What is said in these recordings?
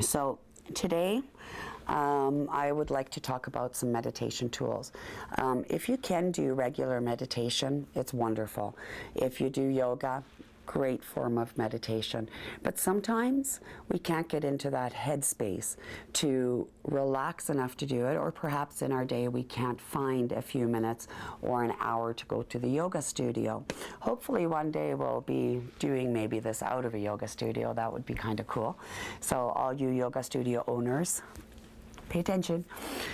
So today I would like to talk about some meditation tools. If you can do regular meditation, it's wonderful. If you do yoga, great form of meditation. But sometimes we can't get into that headspace to relax enough to do it, or perhaps in our day we can't find a few minutes or an hour to go to the yoga studio. Hopefully one day we'll be doing maybe this out of a yoga studio. That would be kind of cool. So all you yoga studio owners, pay attention.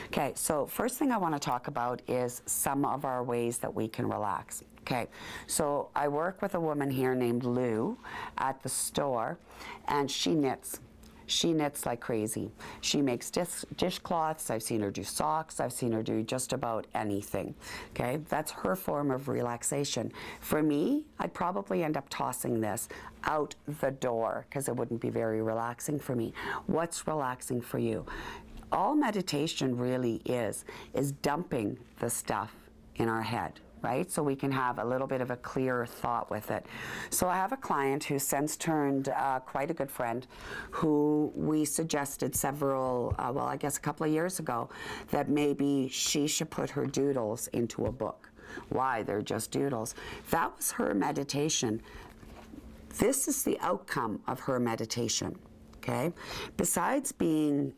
Okay, so first thing I want to talk about is some of our ways that we can relax. Okay, so I work with a woman here named Lou at the store, and she knits. She knits like crazy. She makes dishcloths. I've seen her do socks. I've seen her do just about anything. Okay, that's her form of relaxation. For me, I'd probably end up tossing this out the door because it wouldn't be very relaxing for me. What's relaxing for you? All meditation really is dumping the stuff in our head, right? So we can have a little bit of a clearer thought with it. So I have a client who's since turned quite a good friend, who we suggested several, well, I guess a couple of years ago, that maybe she should put her doodles into a book. Why? They're just doodles. That was her meditation. This is the outcome of her meditation, okay? Besides being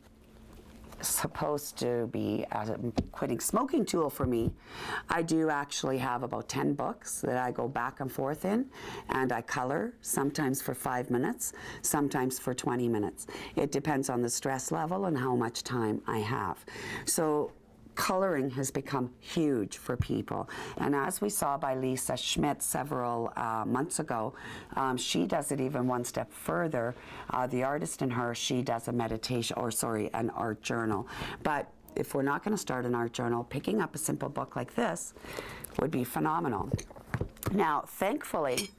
supposed to be a quitting smoking tool for me, I do actually have about 10 books that I go back and forth in, and I color, sometimes for 5 minutes, sometimes for 20 minutes. It depends on the stress level and how much time I have. So coloring has become huge for people, and as we saw by Lisa Schmidt several months ago, she does it even one step further. The artist in her, she does a meditation, or sorry, an art journal. But if we're not going to start an art journal, picking up a simple book like this would be phenomenal. Now, thankfully,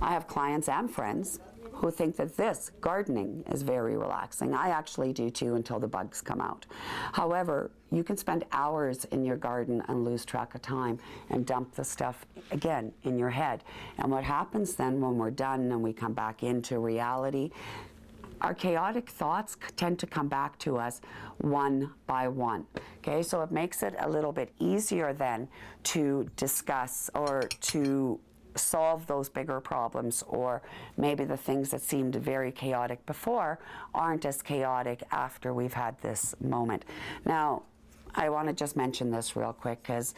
I have clients and friends who think that this gardening is very relaxing. I actually do too, until the bugs come out. However, you can spend hours in your garden and lose track of time and dump the stuff again in your head. And what happens then when we're done and we come back into reality, our chaotic thoughts tend to come back to us one by one. Okay, so it makes it a little bit easier then to discuss or to solve those bigger problems, or maybe the things that seemed very chaotic before aren't as chaotic after we've had this moment. Now, I want to just mention this real quick because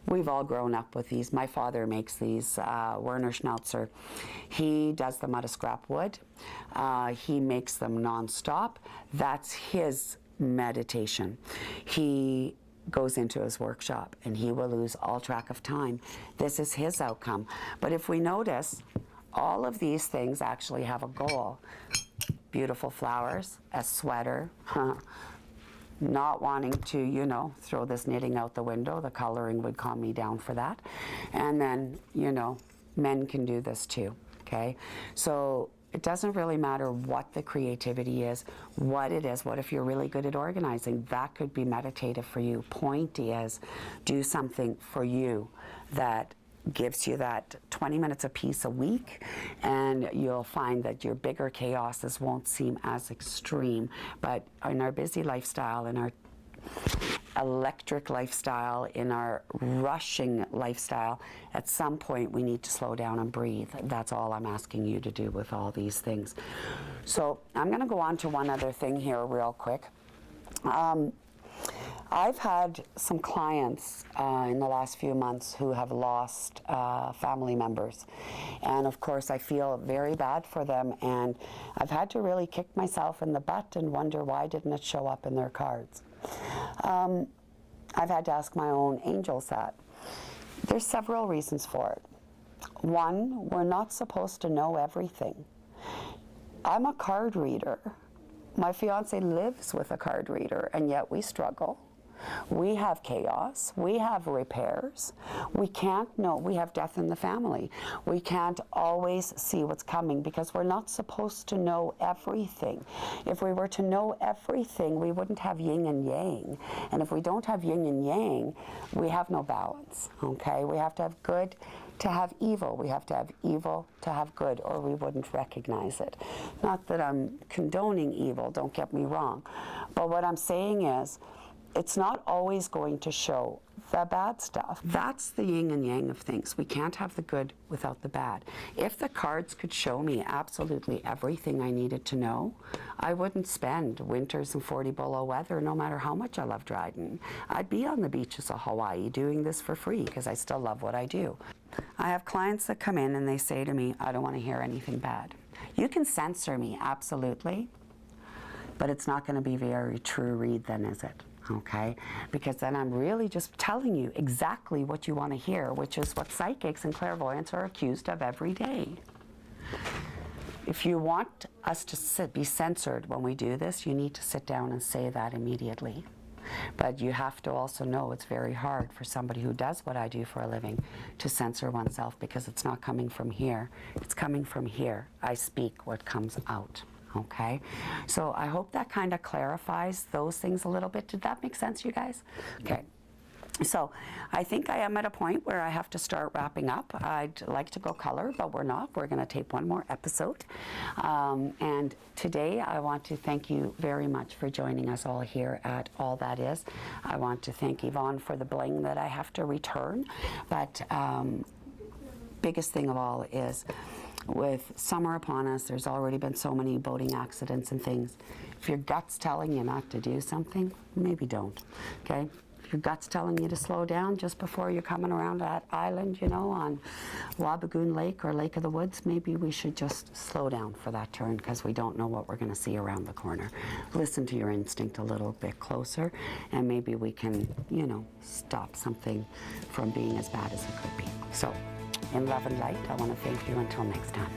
we've all grown up with these. My father makes these, Werner Schmelzer. He does them out of scrap wood. He makes them non-stop. That's his meditation. He goes into his workshop and he will lose all track of time. This is his outcome. But if we notice, all of these things actually have a goal. Beautiful flowers, a sweater, not wanting to, you know, throw this knitting out the window. The coloring would calm me down for that. And then, you know, men can do this too, okay? So it doesn't really matter what the creativity is, what it is. What if you're really good at organizing? That could be meditative for you. Point is, do something for you that gives you that 20 minutes of peace a week, and you'll find that your bigger chaoses won't seem as extreme. But in our busy lifestyle, in our electric lifestyle, in our rushing lifestyle, at some point we need to slow down and breathe. That's all I'm asking you to do with all these things. So I'm going to go on to one other thing here real quick. I've had some clients in the last few months who have lost family members, and of course I feel very bad for them, and I've had to really kick myself in the butt and wonder, why didn't it show up in their cards? I've had to ask my own angels that. There's several reasons for it. One, we're not supposed to know everything. I'm a card reader. My fiance lives with a card reader, and yet we struggle. We have chaos. We have repairs. We can't know. We have death in the family. We can't always see what's coming because we're not supposed to know everything. If we were to know everything, we wouldn't have yin and yang. And if we don't have yin and yang, we have no balance, okay? We have to have good to have evil. We have to have evil to have good, or we wouldn't recognize it. Not that I'm condoning evil, don't get me wrong. But what I'm saying is, it's not always going to show the bad stuff. That's the yin and yang of things. We can't have the good without the bad. If the cards could show me absolutely everything I needed to know, I wouldn't spend winters in 40 below weather no matter how much I love Dryden. I'd be on the beaches of Hawaii doing this for free because I still love what I do. I have clients that come in and they say to me, I don't want to hear anything bad. You can censor me, absolutely, but it's not going to be a very true read then, is it? Okay, because then I'm really just telling you exactly what you want to hear, which is what psychics and clairvoyants are accused of every day. If you want us to be censored when we do this, you need to sit down and say that immediately. But you have to also know it's very hard for somebody who does what I do for a living to censor oneself because it's not coming from here, it's coming from here. I speak what comes out. Okay, so I hope that kind of clarifies those things a little bit. Did that make sense, you guys? Okay. So I think I am at a point where I have to start wrapping up. I'd like to go color, but we're not. We're going to tape one more episode. And today I want to thank you very much for joining us all here at All That Is. I want to thank Yvonne for the bling that I have to return. But biggest thing of all is, with summer upon us, there's already been so many boating accidents and things. If your gut's telling you not to do something, maybe don't, okay? If your gut's telling you to slow down just before you're coming around that island, you know, on Wabigoon Lake or Lake of the Woods, maybe we should just slow down for that turn because we don't know what we're going to see around the corner. Listen to your instinct a little bit closer, and maybe we can, you know, stop something from being as bad as it could be. So, in love and light, I want to thank you until next time.